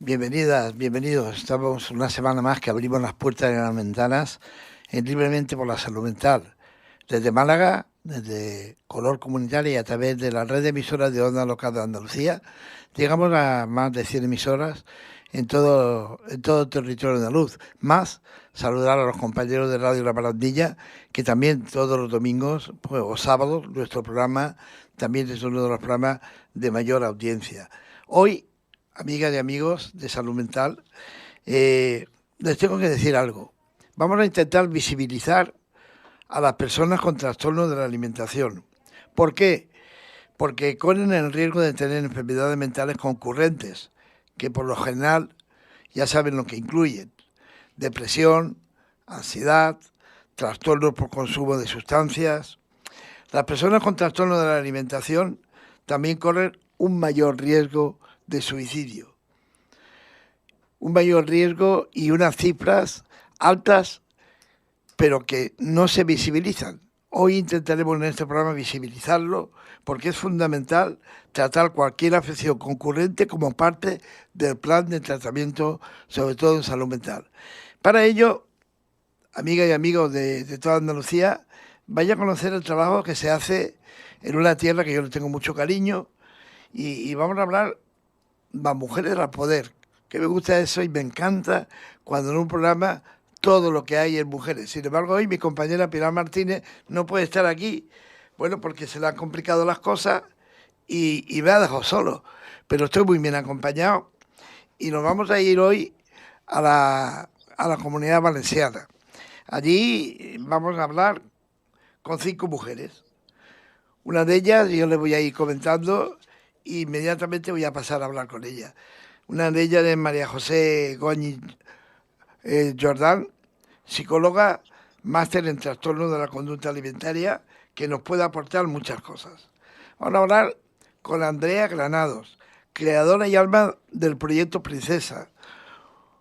Bienvenidas, bienvenidos. Estamos una semana más que abrimos las puertas y las ventanas en Libremente por la Salud Mental. Desde Málaga, desde Color Comunitaria y a través de la red de emisoras de Onda Local de Andalucía, llegamos a más de 100 emisoras en todo el territorio andaluz. Más saludar a los compañeros de Radio La Barandilla, que también todos los domingos o sábados nuestro programa también es uno de los programas de mayor audiencia. Hoy, amigas y amigos de salud mental, les tengo que decir algo. Vamos a intentar visibilizar a las personas con trastornos de la alimentación. ¿Por qué? Porque corren el riesgo de tener enfermedades mentales concurrentes, que por lo general ya saben lo que incluyen: depresión, ansiedad, trastornos por consumo de sustancias. Las personas con trastornos de la alimentación también corren un mayor riesgo de suicidio. Un mayor riesgo y unas cifras altas, pero que no se visibilizan. Hoy intentaremos en este programa visibilizarlo, porque es fundamental tratar cualquier afección concurrente como parte del plan de tratamiento, sobre todo en salud mental. Para ello, amigas y amigos de toda Andalucía, vaya a conocer el trabajo que se hace en una tierra que yo le tengo mucho cariño, y vamos a hablar de las mujeres al poder, que me gusta eso y me encanta cuando en un programa todo lo que hay en mujeres. Sin embargo, hoy mi compañera Pilar Martínez no puede estar aquí, bueno, porque se le han complicado las cosas y me ha dejado solo, pero estoy muy bien acompañado y nos vamos a ir hoy a la Comunidad Valenciana. Allí vamos a hablar con 5 mujeres. Una de ellas yo le voy a ir comentando e inmediatamente voy a pasar a hablar con ella. Una de ellas es María José Goñi Jordán, psicóloga, máster en trastornos de la conducta alimentaria, que nos puede aportar muchas cosas. Vamos a hablar con Andrea Granados, creadora y alma del proyecto Princesa,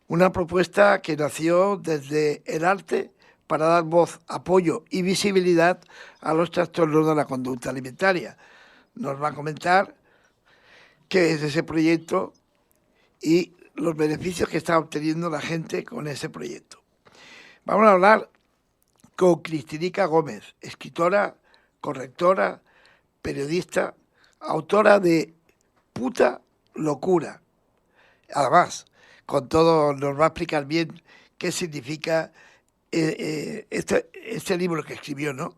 una propuesta que nació desde el arte para dar voz, apoyo y visibilidad a los trastornos de la conducta alimentaria. Nos va a comentar qué es ese proyecto y los beneficios que está obteniendo la gente con ese proyecto. Vamos a hablar con Cristinica Gómez, escritora, correctora, periodista, autora de Puta Locura. Además, con todo nos va a explicar bien qué significa este libro que escribió, ¿no?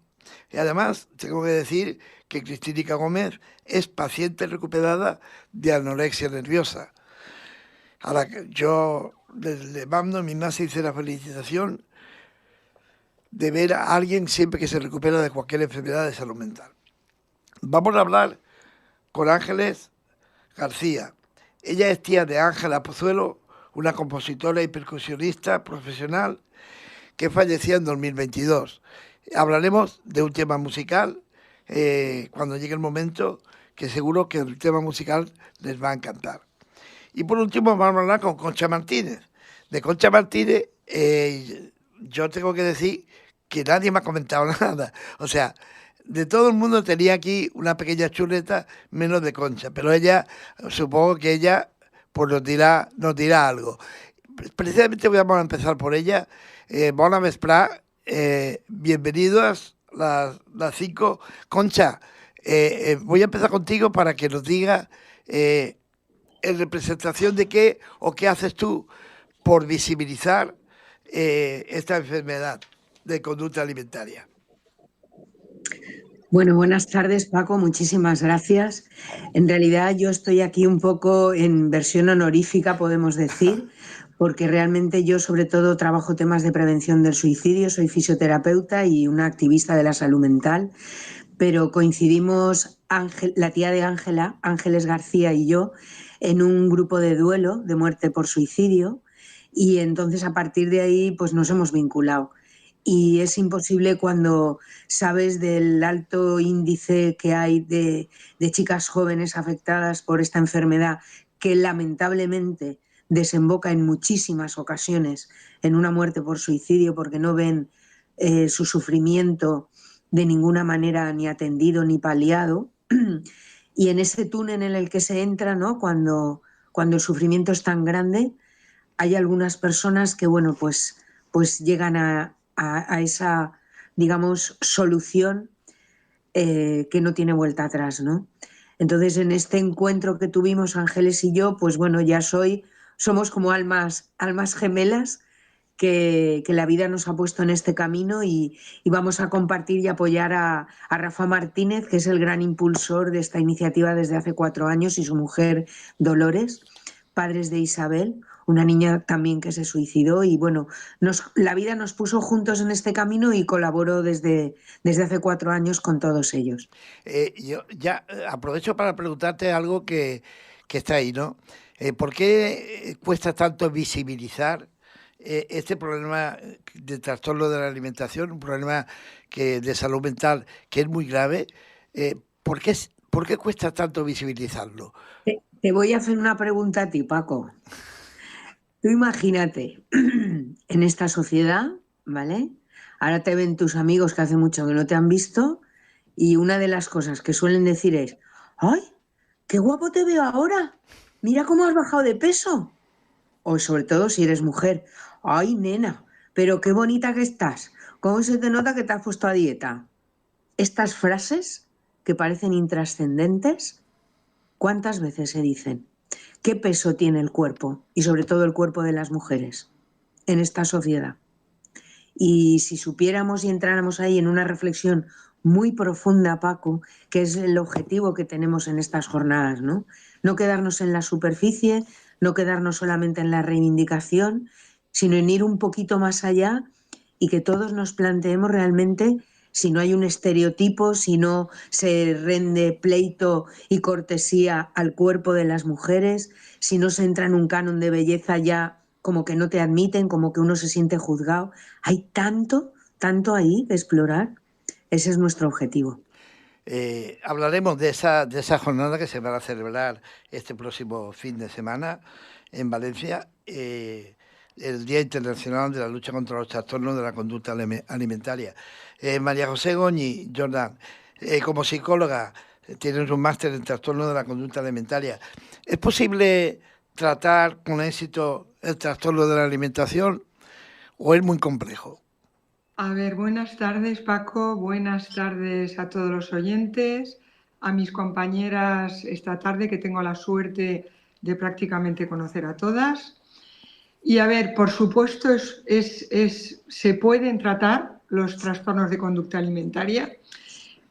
Y además, tengo que decir que Cristinica Gómez es paciente recuperada de anorexia nerviosa, a la que yo le mando mi más sincera felicitación de ver a alguien siempre que se recupera de cualquier enfermedad de salud mental. Vamos a hablar con Ángeles García. Ella es tía de Ángela Pozuelo, una compositora y percusionista profesional que falleció en 2022. Hablaremos de un tema musical cuando llegue el momento, que seguro que el tema musical les va a encantar. Y por último vamos a hablar con Concha Martínez. De Concha Martínez yo tengo que decir que nadie me ha comentado nada. O sea, de todo el mundo tenía aquí una pequeña chuleta, menos de Concha. Pero ella, supongo que ella pues nos dirá algo. Precisamente vamos a empezar por ella. Bona vesprà, bienvenidas las 5. Concha, voy a empezar contigo para que nos diga en representación de qué o qué haces tú por visibilizar esta enfermedad de conducta alimentaria. Bueno, buenas tardes, Paco, muchísimas gracias. En realidad yo estoy aquí un poco en versión honorífica, podemos decir, porque realmente yo sobre todo trabajo temas de prevención del suicidio, soy fisioterapeuta y una activista de la salud mental, pero coincidimos la tía de Ángela, Ángeles García y yo, en un grupo de duelo de muerte por suicidio, y entonces a partir de ahí pues nos hemos vinculado. Y es imposible cuando sabes del alto índice que hay de chicas jóvenes afectadas por esta enfermedad, que lamentablemente desemboca en muchísimas ocasiones en una muerte por suicidio porque no ven su sufrimiento de ninguna manera ni atendido ni paliado. Y en ese túnel en el que se entra, ¿no? Cuando cuando el sufrimiento es tan grande, hay algunas personas que, bueno, pues llegan a esa, digamos, solución que no tiene vuelta atrás, ¿no? Entonces, en este encuentro que tuvimos Ángeles y yo, pues bueno, somos como almas gemelas que la vida nos ha puesto en este camino y vamos a compartir y apoyar a Rafa Martínez, que es el gran impulsor de esta iniciativa desde hace 4 años, y su mujer Dolores, padres de Isabel, una niña también que se suicidó. Y bueno, la vida nos puso juntos en este camino y colaboro desde hace 4 años con todos ellos. Yo ya aprovecho para preguntarte algo que está ahí, ¿no? ¿Por qué cuesta tanto visibilizar este problema de trastorno de la alimentación, un problema de salud mental que es muy grave? ¿Por qué cuesta tanto visibilizarlo? Te voy a hacer una pregunta a ti, Paco. Tú imagínate, en esta sociedad, ¿vale? Ahora te ven tus amigos que hace mucho que no te han visto y una de las cosas que suelen decir es: ¡ay, qué guapo te veo ahora! Mira cómo has bajado de peso. O sobre todo si eres mujer: ¡ay, nena, pero qué bonita que estás! ¿Cómo se te nota que te has puesto a dieta? Estas frases que parecen intrascendentes, ¿cuántas veces se dicen? ¿Qué peso tiene el cuerpo, y sobre todo el cuerpo de las mujeres, en esta sociedad? Y si supiéramos y entráramos ahí en una reflexión muy profunda, Paco, que es el objetivo que tenemos en estas jornadas, ¿no? No quedarnos en la superficie, no quedarnos solamente en la reivindicación, sino en ir un poquito más allá y que todos nos planteemos realmente si no hay un estereotipo, si no se rende pleito y cortesía al cuerpo de las mujeres, si no se entra en un canon de belleza ya como que no te admiten, como que uno se siente juzgado. Hay tanto ahí que explorar. Ese es nuestro objetivo. Hablaremos de esa jornada que se va a celebrar este próximo fin de semana en Valencia, el Día Internacional de la Lucha contra los Trastornos de la Conducta Alimentaria. María José Goñi, Jordan, como psicóloga, tienes un máster en trastorno de la conducta alimentaria. ¿Es posible tratar con éxito el trastorno de la alimentación o es muy complejo? A ver, buenas tardes, Paco, buenas tardes a todos los oyentes, a mis compañeras esta tarde, que tengo la suerte de prácticamente conocer a todas. Y a ver, por supuesto, se pueden tratar los trastornos de conducta alimentaria,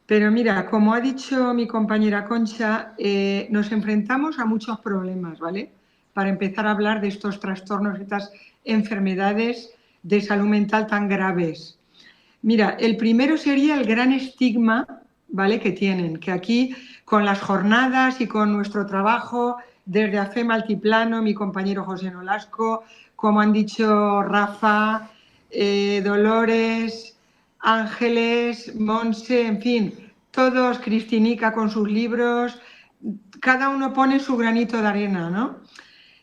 pero mira, como ha dicho mi compañera Concha, nos enfrentamos a muchos problemas, ¿vale? Para empezar a hablar de estos trastornos, estas enfermedades de salud mental tan graves. Mira, el primero sería el gran estigma, ¿vale?, que tienen, que aquí con las jornadas y con nuestro trabajo desde AFEM Altiplano, mi compañero José Nolasco, como han dicho Rafa, Dolores, Ángeles, Monse, en fin, todos, Cristinica con sus libros, cada uno pone su granito de arena, ¿no?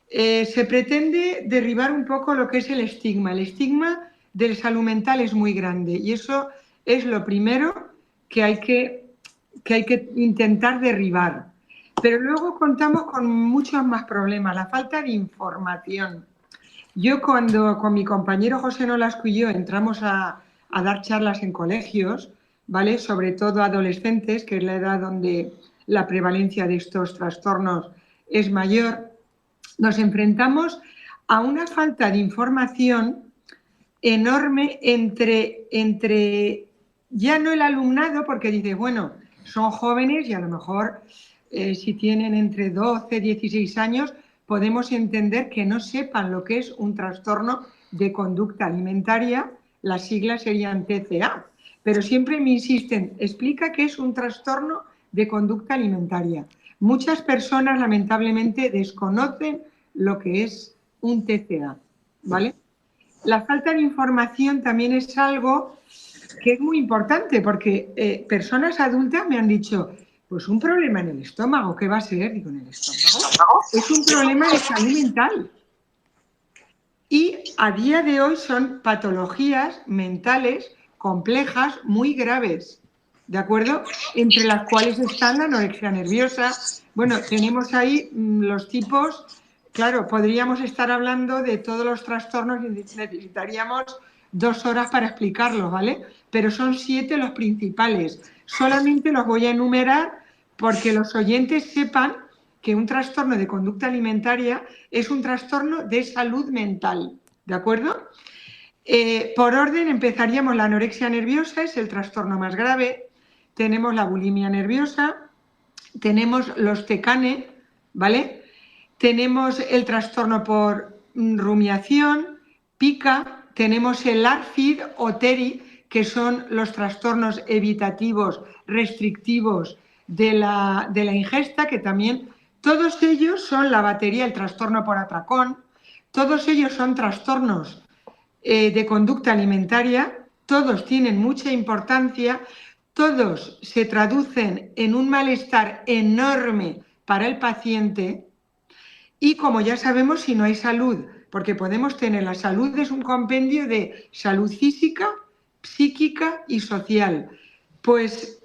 Se pretende derribar un poco lo que es el estigma. El estigma de salud mental es muy grande y eso es lo primero que hay que intentar derribar. Pero luego contamos con muchos más problemas, la falta de información. Yo cuando con mi compañero José Nolasco y yo entramos a dar charlas en colegios, ¿vale?, sobre todo adolescentes, que es la edad donde la prevalencia de estos trastornos es mayor, nos enfrentamos a una falta de información enorme entre ya no el alumnado, porque dice, bueno, son jóvenes y a lo mejor si tienen entre 12 y 16 años podemos entender que no sepan lo que es un trastorno de conducta alimentaria, las siglas serían TCA, pero siempre me insisten, explica qué es un trastorno de conducta alimentaria. Muchas personas lamentablemente desconocen lo que es un TCA, ¿vale? La falta de información también es algo que es muy importante porque personas adultas me han dicho, pues un problema en el estómago, ¿qué va a ser? Digo, ¿en el estómago? Es un problema de salud mental. Y a día de hoy son patologías mentales complejas muy graves, ¿de acuerdo? Entre las cuales están la anorexia nerviosa. Bueno, tenemos ahí los tipos claro, podríamos estar hablando de todos los trastornos y necesitaríamos 2 horas para explicarlos, ¿vale? Pero son 7 los principales. Solamente los voy a enumerar porque los oyentes sepan que un trastorno de conducta alimentaria es un trastorno de salud mental, ¿de acuerdo? Por orden empezaríamos la anorexia nerviosa, es el trastorno más grave, tenemos la bulimia nerviosa, tenemos los TCANE, ¿vale? Tenemos el trastorno por rumiación, pica, tenemos el ARFID o TERI, que son los trastornos evitativos, restrictivos de la ingesta, que también todos ellos son la batería, el trastorno por atracón, todos ellos son trastornos de conducta alimentaria, todos tienen mucha importancia, todos se traducen en un malestar enorme para el paciente y, como ya sabemos, si no hay salud, porque podemos tener la salud, es un compendio de salud física, psíquica y social. Pues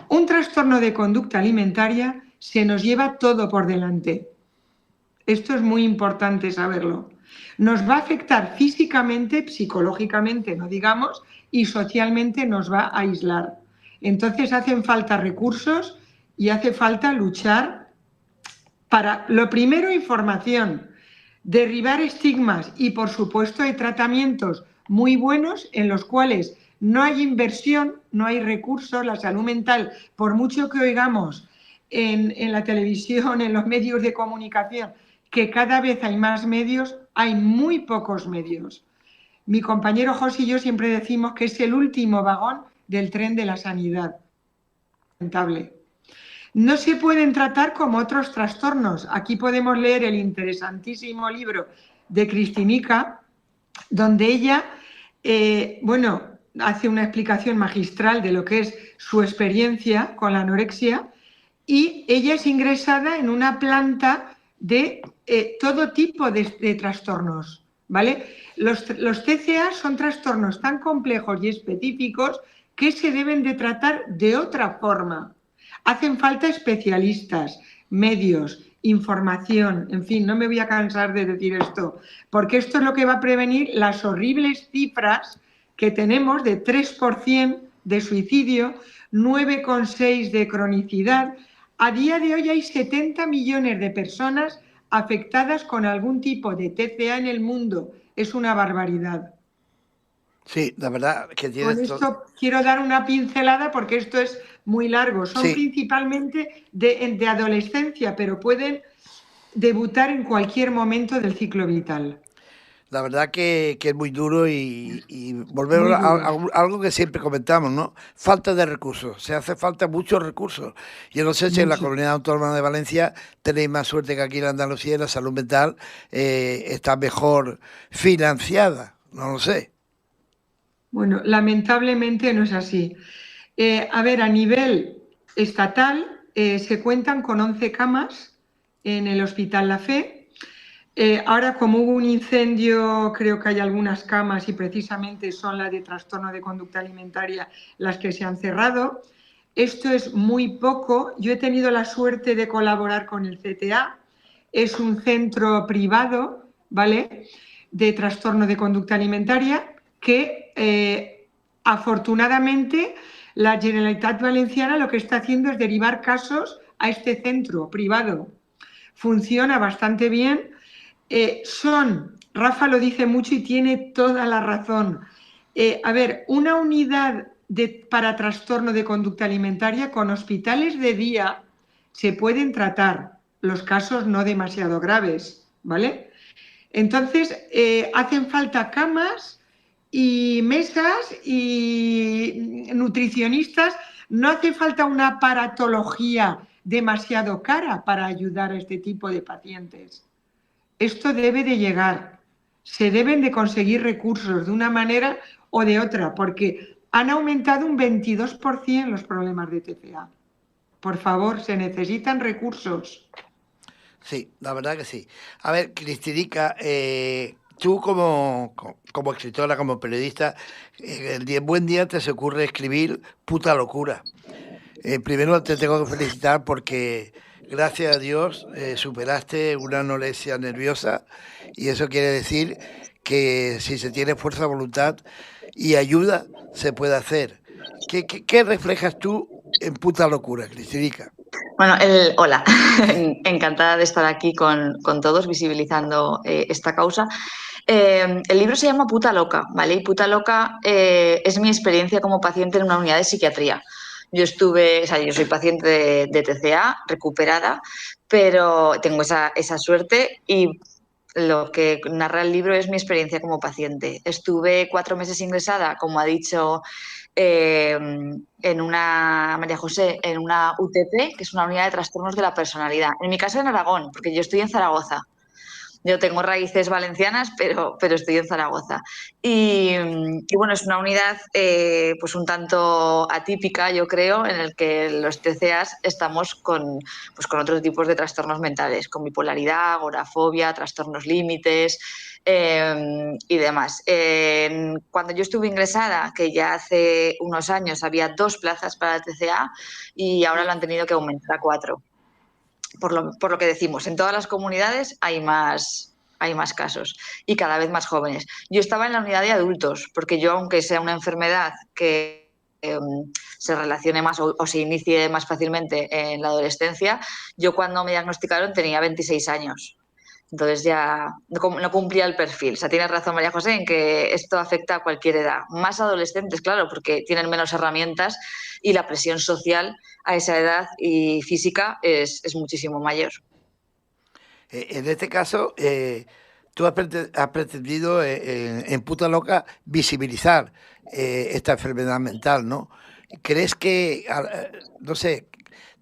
un trastorno de conducta alimentaria se nos lleva todo por delante. Esto es muy importante saberlo. Nos va a afectar físicamente, psicológicamente, no digamos, y socialmente nos va a aislar. Entonces hacen falta recursos y hace falta luchar para, lo primero, información, derribar estigmas y, por supuesto, hay tratamientos muy buenos en los cuales no hay inversión, no hay recursos. La salud mental, por mucho que oigamos en la televisión, en los medios de comunicación, que cada vez hay más medios, hay muy pocos medios. Mi compañero José y yo siempre decimos que es el último vagón del tren de la sanidad. Lamentable. No se pueden tratar como otros trastornos. Aquí podemos leer el interesantísimo libro de Cristinica, donde ella, hace una explicación magistral de lo que es su experiencia con la anorexia, y ella es ingresada en una planta de todo tipo de trastornos, ¿vale? Los TCA son trastornos tan complejos y específicos que se deben de tratar de otra forma. Hacen falta especialistas, medios, información, en fin, no me voy a cansar de decir esto, porque esto es lo que va a prevenir las horribles cifras que tenemos de 3% de suicidio, 9,6% de cronicidad. A día de hoy hay 70 millones de personas afectadas con algún tipo de TCA en el mundo. Es una barbaridad. Sí, la verdad que tienes... Con esto quiero dar una pincelada porque esto es muy largo. Son principalmente de adolescencia, pero pueden debutar en cualquier momento del ciclo vital. La verdad que es muy duro y volvemos a algo que siempre comentamos, ¿no? Falta de recursos, se hace falta muchos recursos. Yo no sé si en la Comunidad Autónoma de Valencia tenéis más suerte que aquí en Andalucía, la salud mental está mejor financiada, no lo sé. Bueno, lamentablemente no es así. A ver, a nivel estatal se cuentan con 11 camas en el Hospital La Fe. Ahora, como hubo un incendio, creo que hay algunas camas y precisamente son las de trastorno de conducta alimentaria las que se han cerrado. Esto es muy poco. Yo he tenido la suerte de colaborar con el CTA. Es un centro privado, ¿vale?, de trastorno de conducta alimentaria que afortunadamente la Generalitat Valenciana lo que está haciendo es derivar casos a este centro privado. Funciona bastante bien. Rafa lo dice mucho y tiene toda la razón. A ver, una unidad para trastorno de conducta alimentaria con hospitales de día se pueden tratar los casos no demasiado graves, ¿vale? Entonces, hacen falta camas y mesas y nutricionistas. No hace falta una aparatología demasiado cara para ayudar a este tipo de pacientes. Esto debe de llegar. Se deben de conseguir recursos de una manera o de otra, porque han aumentado un 22% los problemas de TCA. Por favor, se necesitan recursos. Sí, la verdad que sí. A ver, Cristinica, tú como escritora, como periodista, buen día te se ocurre escribir Puta locura. Primero te tengo que felicitar porque gracias a Dios, superaste una anorexia nerviosa y eso quiere decir que si se tiene fuerza de voluntad y ayuda, se puede hacer. ¿Qué reflejas tú en Puta Locura, Cristalica? Bueno, hola, encantada de estar aquí con todos visibilizando esta causa. El libro se llama Puta Loca, ¿vale? Y Puta Loca es mi experiencia como paciente en una unidad de psiquiatría. Yo soy paciente de TCA, recuperada, pero tengo esa suerte y lo que narra el libro es mi experiencia como paciente. Estuve 4 meses ingresada, como ha dicho en una, María José, en una UTP, que es una unidad de trastornos de la personalidad. En mi caso en Aragón, porque yo estoy en Zaragoza. Yo tengo raíces valencianas, pero estoy en Zaragoza. Y bueno, es una unidad pues un tanto atípica, yo creo, en el que los TCAs estamos con otros tipos de trastornos mentales, con bipolaridad, agorafobia, trastornos límites y demás. Cuando yo estuve ingresada, que ya hace unos años había 2 plazas para el TCA y ahora lo han tenido que aumentar a 4. Por lo que decimos, en todas las comunidades hay más casos y cada vez más jóvenes. Yo estaba en la unidad de adultos, porque yo, aunque sea una enfermedad que se relacione más o se inicie más fácilmente en la adolescencia, yo cuando me diagnosticaron tenía 26 años. Entonces ya no cumplía el perfil. O sea, tienes razón, María José, en que esto afecta a cualquier edad. Más adolescentes, claro, porque tienen menos herramientas y la presión social a esa edad y física es muchísimo mayor. En este caso, tú has pretendido en Puta Loca visibilizar esta enfermedad mental, ¿no? ¿Crees que, no sé,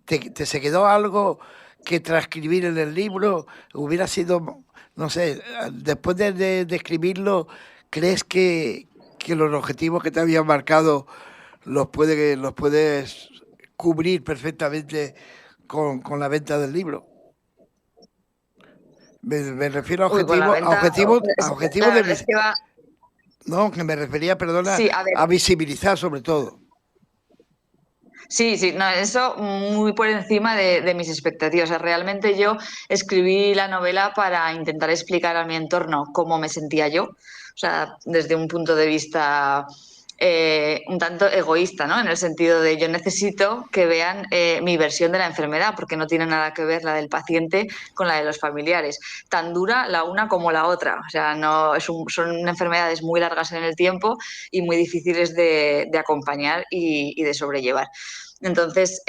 te se quedó algo que transcribir en el libro? Hubiera sido, no sé, después de escribirlo, ¿crees que los objetivos que te habían marcado los puedes cubrir perfectamente con la venta del libro? Me refiero a objetivos de... Es que va... No, que me refería, perdona, sí, a visibilizar sobre todo. Sí, no, eso muy por encima de mis expectativas. O sea, realmente yo escribí la novela para intentar explicar a mi entorno cómo me sentía yo, o sea, desde un punto de vista un tanto egoísta, ¿no? En el sentido de yo necesito que vean mi versión de la enfermedad, porque no tiene nada que ver la del paciente con la de los familiares. Tan dura la una como la otra. O sea, son enfermedades muy largas en el tiempo y muy difíciles de acompañar y de sobrellevar. Entonces,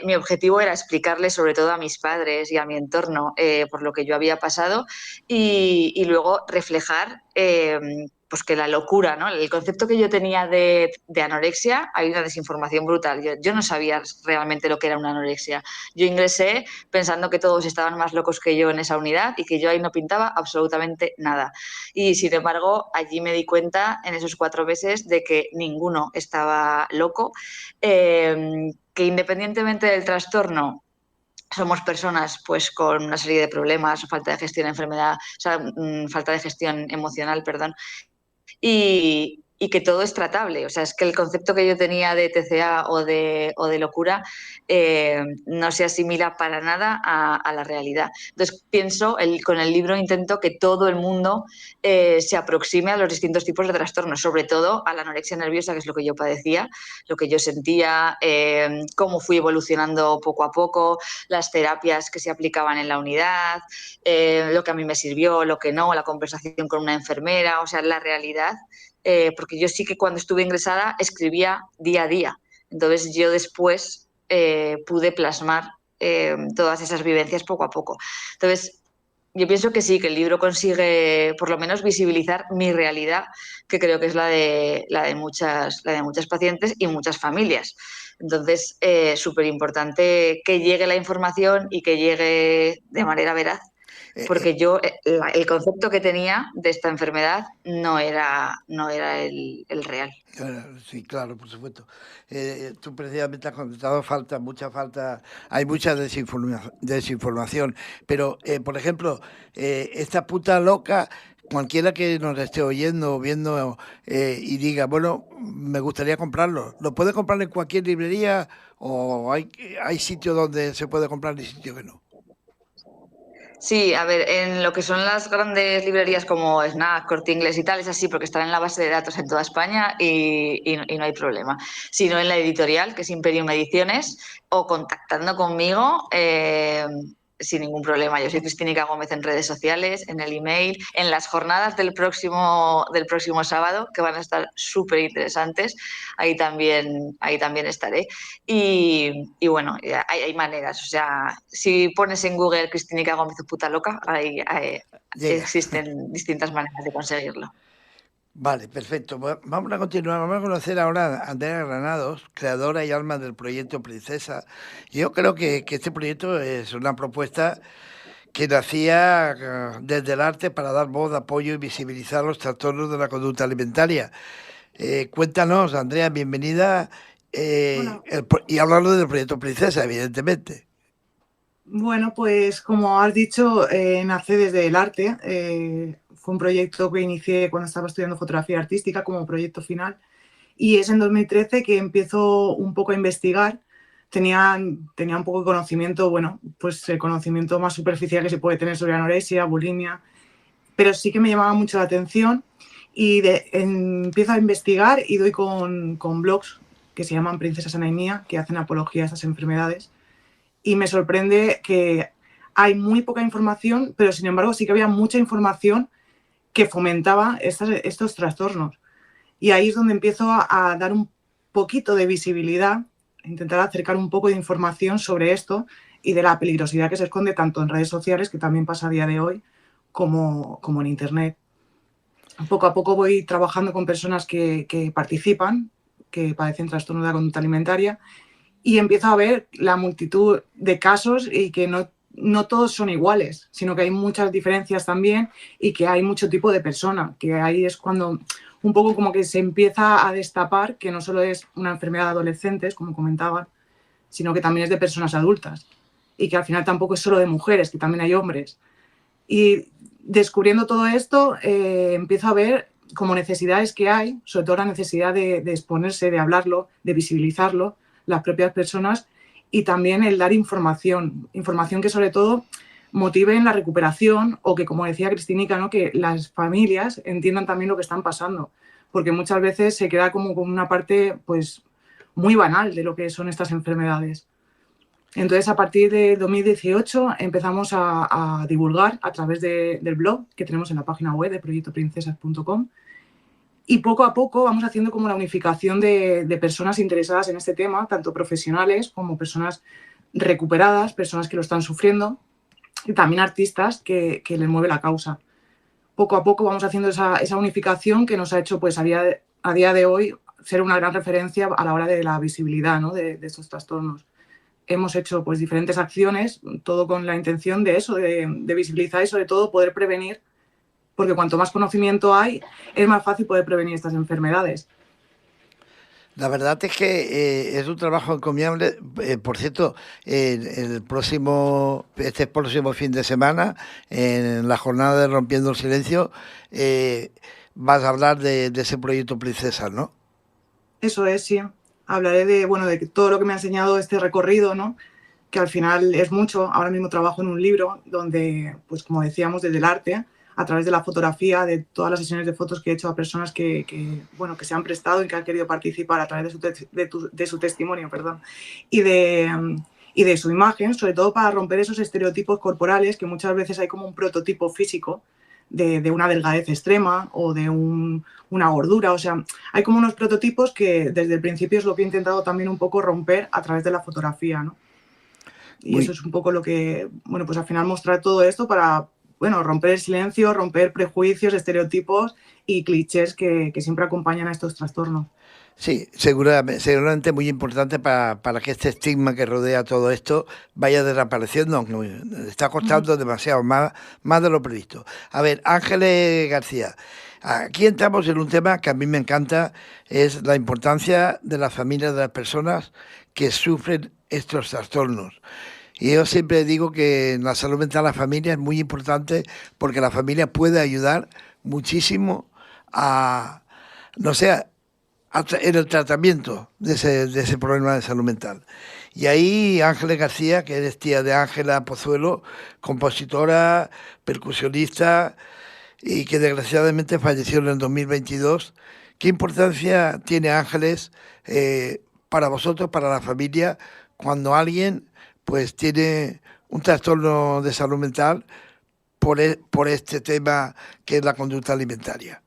mi objetivo era explicarle sobre todo a mis padres y a mi entorno por lo que yo había pasado y luego reflejar pues que la locura, ¿no? El concepto que yo tenía de anorexia, hay una desinformación brutal. Yo no sabía realmente lo que era una anorexia. Yo ingresé pensando que todos estaban más locos que yo en esa unidad y que yo ahí no pintaba absolutamente nada. Y sin embargo, allí me di cuenta en esos 4 meses de que ninguno estaba loco, que independientemente del trastorno, somos personas pues con una serie de problemas, falta de gestión de enfermedad, o sea, falta de gestión emocional, perdón, y que todo es tratable. O sea, es que el concepto que yo tenía de TCA o de locura no se asimila para nada a la realidad. Entonces, con el libro intento que todo el mundo se aproxime a los distintos tipos de trastornos, sobre todo a la anorexia nerviosa, que es lo que yo padecía, lo que yo sentía, cómo fui evolucionando poco a poco, las terapias que se aplicaban en la unidad, lo que a mí me sirvió, lo que no, la conversación con una enfermera, o sea, la realidad. Porque yo sí que cuando estuve ingresada escribía día a día. Entonces yo después pude plasmar todas esas vivencias poco a poco. Entonces yo pienso que sí, que el libro consigue por lo menos visibilizar mi realidad, que creo que es la de muchas pacientes y muchas familias. Entonces, súper importante que llegue la información y que llegue de manera veraz, porque yo el concepto que tenía de esta enfermedad no era el real. Sí, claro, por supuesto. Tú precisamente has contestado, hay mucha desinformación, pero, por ejemplo, esta Puta Loca, cualquiera que nos esté oyendo o viendo y diga, bueno, me gustaría comprarlo, ¿lo puede comprar en cualquier librería o hay sitios donde se puede comprar y sitios que no? Sí, a ver, en lo que son las grandes librerías como Snack, Corte Inglés y tal, es así porque están en la base de datos en toda España y no hay problema. Sino en la editorial, que es Imperium Ediciones, o contactando conmigo sin ningún problema. Yo soy Cristínica Gómez en redes sociales, en el email, en las jornadas del próximo sábado, que van a estar súper interesantes, ahí también estaré. Y bueno, hay maneras. O sea, si pones en Google Cristínica Gómez puta loca, Llega. existen distintas maneras de conseguirlo. Vale, perfecto. Vamos a continuar. Vamos a conocer ahora a Andrea Granados, creadora y alma del proyecto Princesa. Yo creo que este proyecto es una propuesta que nacía desde el arte para dar voz, apoyo y visibilizar los trastornos de la conducta alimentaria. Cuéntanos, Andrea, bienvenida, Bueno, y hablando del proyecto Princesa, evidentemente. bueno, pues como has dicho, nace desde el arte. Fue un proyecto que inicié cuando estaba estudiando fotografía artística como proyecto final y es en 2013 que empiezo un poco a investigar. Tenía un poco de conocimiento, bueno, pues el conocimiento más superficial que se puede tener sobre anorexia, bulimia, pero sí que me llamaba mucho la atención y empiezo a investigar y doy con blogs que se llaman Princesas Anemia, que hacen apología a estas enfermedades. Y me sorprende que hay muy poca información, pero sin embargo sí que había mucha información que fomentaba estos trastornos. Y ahí es donde empiezo a dar un poquito de visibilidad, a intentar acercar un poco de información sobre esto y de la peligrosidad que se esconde tanto en redes sociales, que también pasa a día de hoy, como en Internet. Poco a poco voy trabajando con personas que participan, que padecen trastorno de la conducta alimentaria, y empiezo a ver la multitud de casos y que no todos son iguales, sino que hay muchas diferencias también y que hay mucho tipo de persona, que ahí es cuando un poco como que se empieza a destapar que no solo es una enfermedad de adolescentes, como comentaban, sino que también es de personas adultas y que al final tampoco es solo de mujeres, que también hay hombres. Y descubriendo todo esto, empiezo a ver como necesidades que hay, sobre todo la necesidad de exponerse, de hablarlo, de visibilizarlo, las propias personas, y también el dar información que sobre todo motive en la recuperación o que, como decía Cristínica, ¿no?, que las familias entiendan también lo que están pasando, porque muchas veces se queda como con una parte pues muy banal de lo que son estas enfermedades. Entonces, a partir de 2018 empezamos a divulgar a través del blog que tenemos en la página web de proyectoprincesas.com. Y poco a poco vamos haciendo como la unificación de personas interesadas en este tema, tanto profesionales como personas recuperadas, personas que lo están sufriendo, y también artistas que les mueve la causa. Poco a poco vamos haciendo esa unificación que nos ha hecho, pues, a día de hoy ser una gran referencia a la hora de la visibilidad, ¿no?, de estos trastornos. Hemos hecho, pues, diferentes acciones, todo con la intención de eso, de visibilizar y sobre todo poder prevenir, porque cuanto más conocimiento hay, es más fácil poder prevenir estas enfermedades. La verdad es que es un trabajo encomiable. Por cierto, este próximo fin de semana, en la jornada de Rompiendo el Silencio, vas a hablar de ese proyecto Princesa, ¿no? Eso es, sí. Hablaré de todo lo que me ha enseñado este recorrido, ¿no?, que al final es mucho. Ahora mismo trabajo en un libro donde, pues como decíamos, desde el arte, a través de la fotografía, de todas las sesiones de fotos que he hecho a personas que se han prestado y que han querido participar a través de su testimonio, perdón, y de su imagen, sobre todo para romper esos estereotipos corporales que muchas veces hay como un prototipo físico de una delgadez extrema o de una gordura. O sea, hay como unos prototipos que desde el principio es lo que he intentado también un poco romper a través de la fotografía, ¿no? Y eso es un poco lo que, bueno, pues al final mostrar todo esto para, bueno, romper el silencio, romper prejuicios, estereotipos y clichés que siempre acompañan a estos trastornos. Sí, seguramente muy importante para que este estigma que rodea todo esto vaya desapareciendo, aunque está costando demasiado, más de lo previsto. A ver, Ángeles García, aquí entramos en un tema que a mí me encanta, es la importancia de las familias de las personas que sufren estos trastornos. Y yo siempre digo que en la salud mental la familia es muy importante porque la familia puede ayudar muchísimo a, no sé, en el tratamiento de ese problema de salud mental. Y ahí Ángeles García, que eres tía de Ángela Pozuelo, compositora, percusionista y que desgraciadamente falleció en el 2022. ¿Qué importancia tiene Ángeles para vosotros, para la familia, cuando alguien pues tiene un trastorno de salud mental por este tema que es la conducta alimentaria?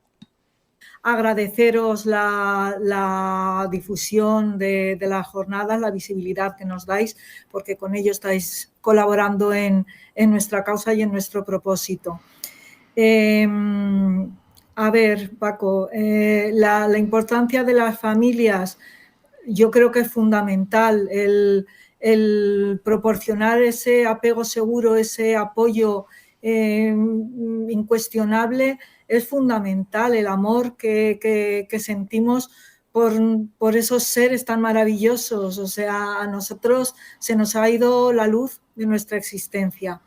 Agradeceros la difusión de las jornadas, la visibilidad que nos dais, porque con ello estáis colaborando en nuestra causa y en nuestro propósito. A ver, Paco, la importancia de las familias yo creo que es fundamental, el proporcionar ese apego seguro, ese apoyo incuestionable, es fundamental. El amor que sentimos por esos seres tan maravillosos. O sea, a nosotros se nos ha ido la luz de nuestra existencia.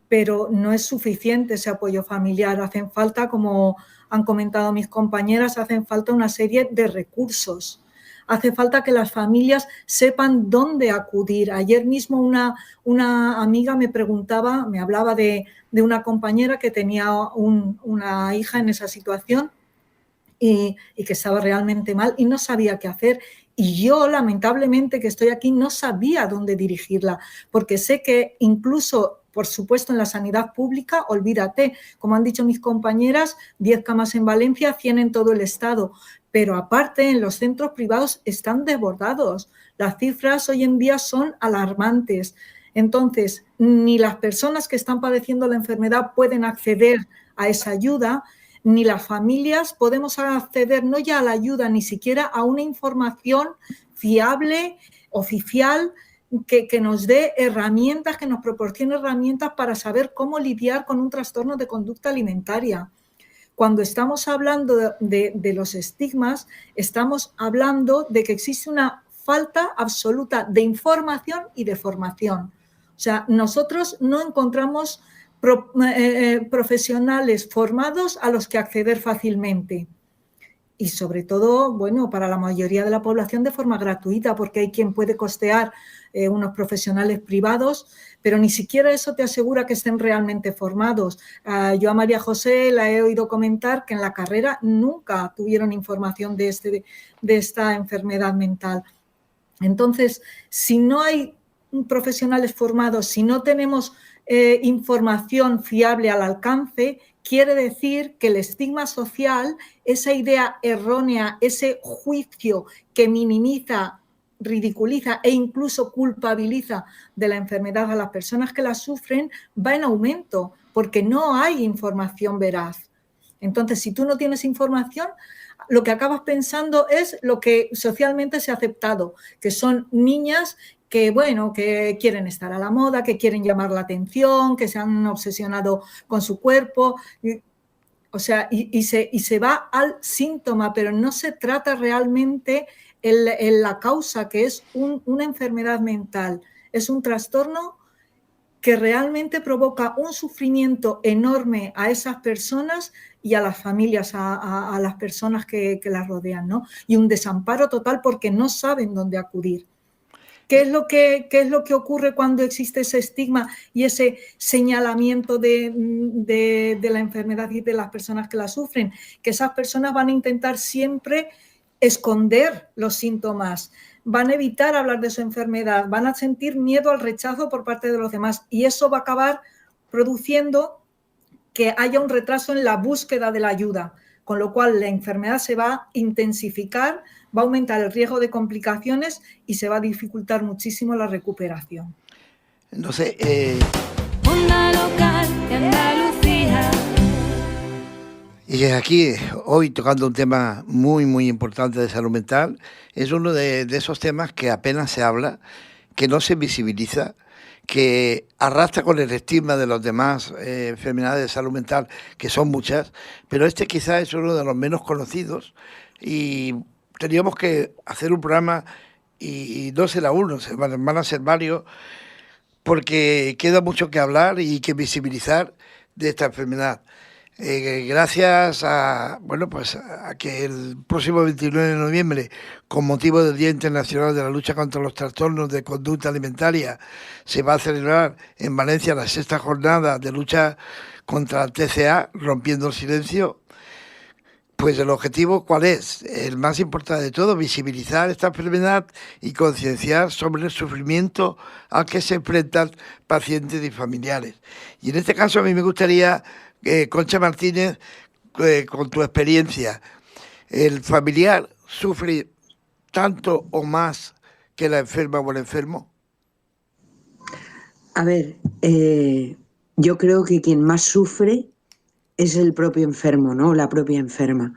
Pero no es suficiente ese apoyo familiar. Hacen falta, como han comentado mis compañeras, hacen falta una serie de recursos. Hace falta que las familias sepan dónde acudir. Ayer mismo una amiga me preguntaba, me hablaba de una compañera que tenía una hija en esa situación y que estaba realmente mal y no sabía qué hacer. Y yo, lamentablemente, que estoy aquí, no sabía dónde dirigirla, porque sé que incluso, por supuesto, en la sanidad pública, olvídate, como han dicho mis compañeras, 10 camas en Valencia, 100 en todo el estado. Pero aparte, en los centros privados están desbordados. Las cifras hoy en día son alarmantes. Entonces, ni las personas que están padeciendo la enfermedad pueden acceder a esa ayuda, ni las familias podemos acceder no ya a la ayuda, ni siquiera a una información fiable, oficial, que nos dé herramientas, que nos proporcione herramientas para saber cómo lidiar con un trastorno de conducta alimentaria. Cuando estamos hablando de los estigmas, estamos hablando de que existe una falta absoluta de información y de formación. O sea, nosotros no encontramos profesionales formados a los que acceder fácilmente. Y sobre todo, bueno, para la mayoría de la población de forma gratuita, porque hay quien puede costear unos profesionales privados, pero ni siquiera eso te asegura que estén realmente formados. Yo a María José la he oído comentar que en la carrera nunca tuvieron información de esta enfermedad mental. Entonces, si no hay profesionales formados, si no tenemos información fiable al alcance, quiere decir que el estigma social, esa idea errónea, ese juicio que minimiza, ridiculiza e incluso culpabiliza de la enfermedad a las personas que la sufren, va en aumento porque no hay información veraz. Entonces, si tú no tienes información, lo que acabas pensando es lo que socialmente se ha aceptado, que son niñas que, bueno, que quieren estar a la moda, que quieren llamar la atención, que se han obsesionado con su cuerpo, o sea, y se va al síntoma, pero no se trata realmente en la causa, que es una enfermedad mental, es un trastorno que realmente provoca un sufrimiento enorme a esas personas y a las familias, a las personas que las rodean, ¿no? Y un desamparo total porque no saben dónde acudir. ¿Qué es lo que ocurre cuando existe ese estigma y ese señalamiento de la enfermedad y de las personas que la sufren? Que esas personas van a intentar siempre esconder los síntomas, van a evitar hablar de su enfermedad, van a sentir miedo al rechazo por parte de los demás y eso va a acabar produciendo que haya un retraso en la búsqueda de la ayuda, con lo cual la enfermedad se va a intensificar, va a aumentar el riesgo de complicaciones y se va a dificultar muchísimo la recuperación. No sé. Onda local de Andalucía. Y aquí, hoy tocando un tema muy, muy importante de salud mental, es uno de esos temas que apenas se habla, que no se visibiliza, que arrastra con el estigma de las demás enfermedades de salud mental, que son muchas, pero este quizás es uno de los menos conocidos y teníamos que hacer un programa y no será uno, van a ser varios, porque queda mucho que hablar y que visibilizar de esta enfermedad. Gracias a, bueno, pues a que el próximo 29 de noviembre, con motivo del Día Internacional de la Lucha contra los Trastornos de Conducta Alimentaria, se va a celebrar en Valencia la 6ª jornada de lucha contra el TCA, rompiendo el silencio. Pues el objetivo, ¿cuál es? El más importante de todo, visibilizar esta enfermedad y concienciar sobre el sufrimiento al que se enfrentan pacientes y familiares. Y en este caso a mí me gustaría, Concha Martínez, con tu experiencia, ¿el familiar sufre tanto o más que la enferma o el enfermo? A ver, yo creo que quien más sufre es el propio enfermo, ¿no? La propia enferma.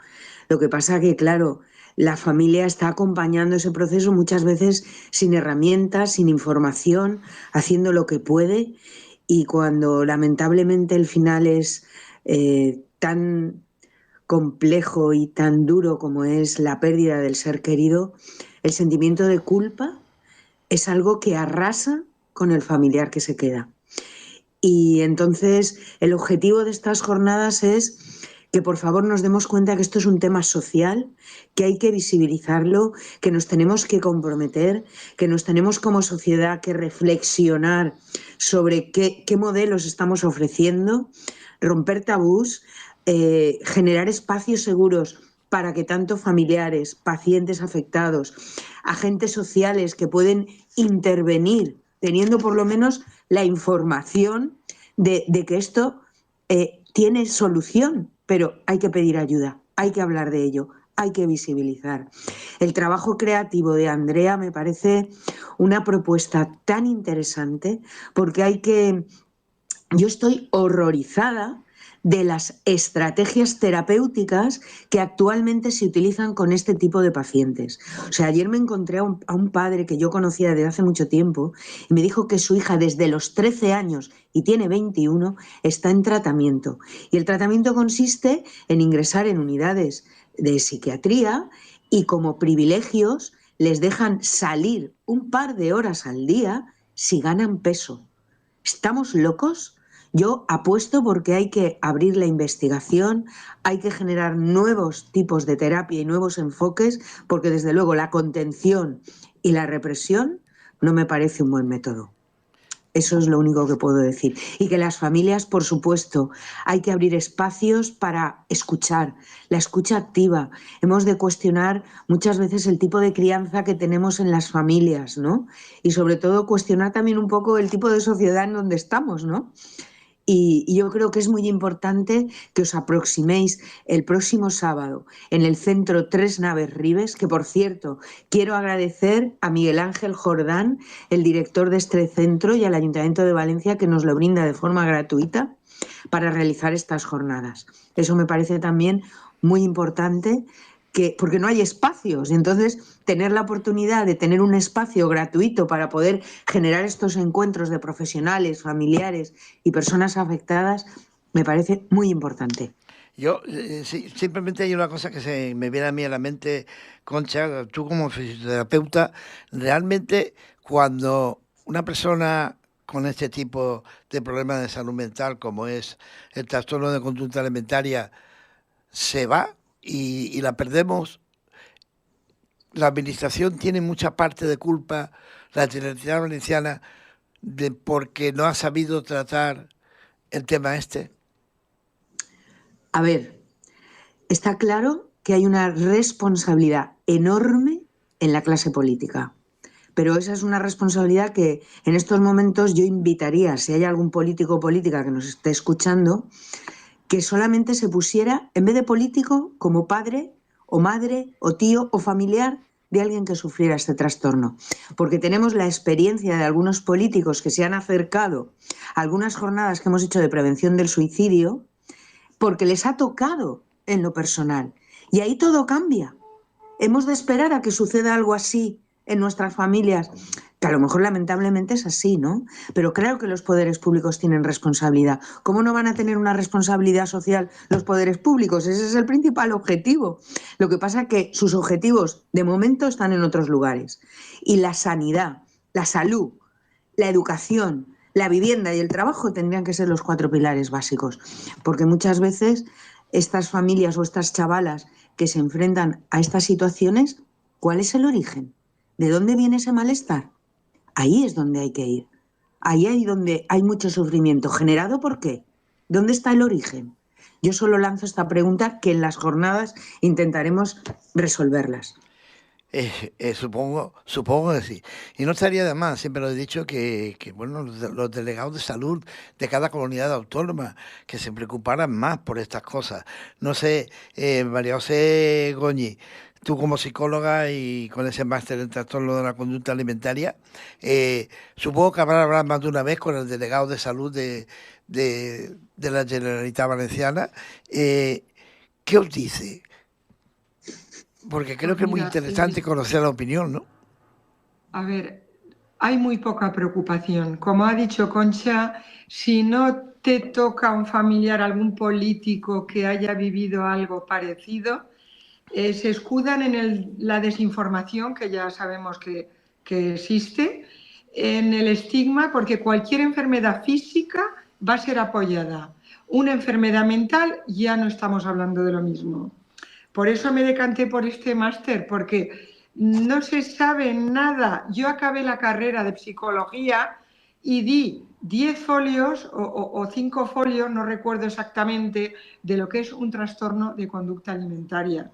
Lo que pasa que, claro, la familia está acompañando ese proceso muchas veces sin herramientas, sin información, haciendo lo que puede, y cuando lamentablemente el final es tan complejo y tan duro como es la pérdida del ser querido, el sentimiento de culpa es algo que arrasa con el familiar que se queda. Y entonces el objetivo de estas jornadas es que por favor nos demos cuenta que esto es un tema social, que hay que visibilizarlo, que nos tenemos que comprometer, que nos tenemos como sociedad que reflexionar sobre qué modelos estamos ofreciendo, romper tabús, generar espacios seguros para que tanto familiares, pacientes afectados, agentes sociales que pueden intervenir teniendo por lo menos la información de que esto tiene solución, pero hay que pedir ayuda, hay que hablar de ello, hay que visibilizar. El trabajo creativo de Andrea me parece una propuesta tan interesante porque yo estoy horrorizada de las estrategias terapéuticas que actualmente se utilizan con este tipo de pacientes. O sea, ayer me encontré a un padre que yo conocía desde hace mucho tiempo y me dijo que su hija desde los 13 años y tiene 21 está en tratamiento. Y el tratamiento consiste en ingresar en unidades de psiquiatría y como privilegios les dejan salir un par de horas al día si ganan peso. ¿Estamos locos? Yo apuesto porque hay que abrir la investigación, hay que generar nuevos tipos de terapia y nuevos enfoques, porque desde luego la contención y la represión no me parece un buen método. Eso es lo único que puedo decir. Y que las familias, por supuesto, hay que abrir espacios para escuchar, la escucha activa. Hemos de cuestionar muchas veces el tipo de crianza que tenemos en las familias, ¿no? Y sobre todo cuestionar también un poco el tipo de sociedad en donde estamos, ¿no? Y yo creo que es muy importante que os aproximéis el próximo sábado en el Centro Tres Naves Ribes, que por cierto quiero agradecer a Miguel Ángel Jordán, el director de este centro, y al Ayuntamiento de Valencia que nos lo brinda de forma gratuita para realizar estas jornadas. Eso me parece también muy importante, porque no hay espacios, y entonces tener la oportunidad de tener un espacio gratuito para poder generar estos encuentros de profesionales, familiares y personas afectadas me parece muy importante. Yo, simplemente hay una cosa que se me viene a mí a la mente, Concha, tú como fisioterapeuta, realmente cuando una persona con este tipo de problemas de salud mental, como es el trastorno de conducta alimentaria, se va y la perdemos, la administración tiene mucha parte de culpa, la Generalitat Valenciana, porque no ha sabido tratar el tema este. A ver, está claro que hay una responsabilidad enorme en la clase política, pero esa es una responsabilidad que en estos momentos yo invitaría, si hay algún político o política que nos esté escuchando, que solamente se pusiera, en vez de político, como padre o madre o tío o familiar de alguien que sufriera este trastorno. Porque tenemos la experiencia de algunos políticos que se han acercado a algunas jornadas que hemos hecho de prevención del suicidio porque les ha tocado en lo personal. Y ahí todo cambia. Hemos de esperar a que suceda algo así en nuestras familias, que a lo mejor lamentablemente es así, ¿no? Pero claro que los poderes públicos tienen responsabilidad. ¿Cómo no van a tener una responsabilidad social los poderes públicos? Ese es el principal objetivo. Lo que pasa es que sus objetivos de momento están en otros lugares. Y la sanidad, la salud, la educación, La vivienda y el trabajo tendrían que ser los 4 pilares básicos, porque muchas veces estas familias o estas chavalas que se enfrentan a estas situaciones, ¿cuál es el origen? ¿De dónde viene ese malestar? Ahí es donde hay que ir. Ahí es donde hay mucho sufrimiento. ¿Generado por qué? ¿Dónde está el origen? Yo solo lanzo esta pregunta que en las jornadas intentaremos resolverlas. Supongo que sí. Y no estaría de más, siempre lo he dicho, que bueno, los delegados de salud de cada comunidad autónoma que se preocuparan más por estas cosas. No sé, María José Goñi, tú como psicóloga y con ese máster en trastorno de la conducta alimentaria, supongo que habrá hablado más de una vez con el delegado de salud de la Generalitat Valenciana. ¿Qué os dice? Porque creo que es muy interesante conocer la opinión, ¿no? A ver, hay muy poca preocupación. Como ha dicho Concha, si no te toca un familiar, algún político que haya vivido algo parecido, se escudan en la desinformación, que ya sabemos que existe, en el estigma, porque cualquier enfermedad física va a ser apoyada. Una enfermedad mental, ya no estamos hablando de lo mismo. Por eso me decanté por este máster, porque no se sabe nada. Yo acabé la carrera de psicología y di 10 folios o 5 folios, no recuerdo exactamente, de lo que es un trastorno de conducta alimentaria.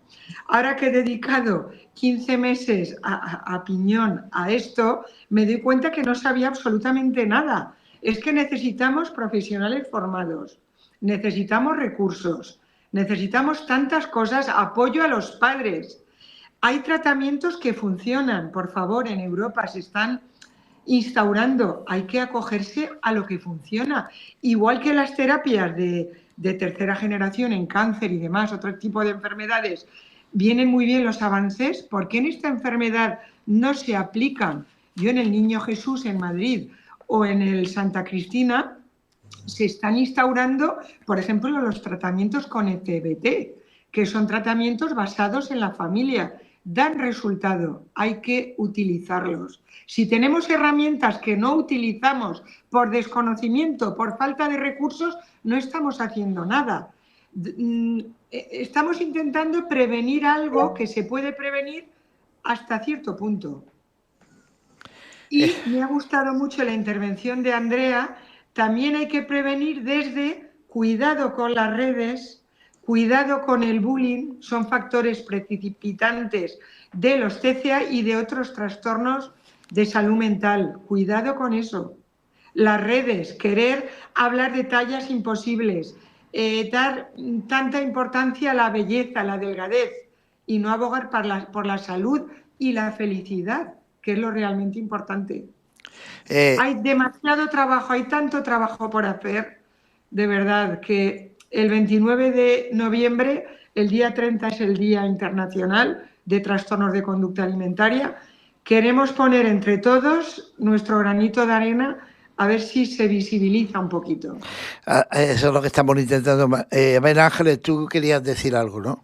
Ahora que he dedicado 15 meses a piñón a esto, me doy cuenta que no sabía absolutamente nada. Es que necesitamos profesionales formados, necesitamos recursos, necesitamos tantas cosas, apoyo a los padres. Hay tratamientos que funcionan, por favor, en Europa se están instaurando, hay que acogerse a lo que funciona. Igual que las terapias de tercera generación en cáncer y demás, otro tipo de enfermedades, vienen muy bien los avances, ¿por qué en esta enfermedad no se aplican? Yo en el Niño Jesús en Madrid o en el Santa Cristina se están instaurando, por ejemplo, los tratamientos con ECBT, que son tratamientos basados en la familia. Dan resultado, hay que utilizarlos. Si tenemos herramientas que no utilizamos por desconocimiento, por falta de recursos, no estamos haciendo nada. Estamos intentando prevenir algo que se puede prevenir hasta cierto punto. Y me ha gustado mucho la intervención de Andrea. También hay que prevenir desde cuidado con las redes, cuidado con el bullying, son factores precipitantes de los TCA y de otros trastornos de salud mental. Cuidado con eso. Las redes, querer hablar de tallas imposibles, dar tanta importancia a la belleza, a la delgadez y no abogar por la salud y la felicidad, que es lo realmente importante. Hay demasiado trabajo, hay tanto trabajo por hacer, de verdad, que el 29 de noviembre, el día 30 es el Día Internacional de Trastornos de Conducta Alimentaria. Queremos poner entre todos nuestro granito de arena a ver si se visibiliza un poquito. Eso es lo que estamos intentando. María Ángeles, tú querías decir algo, ¿no?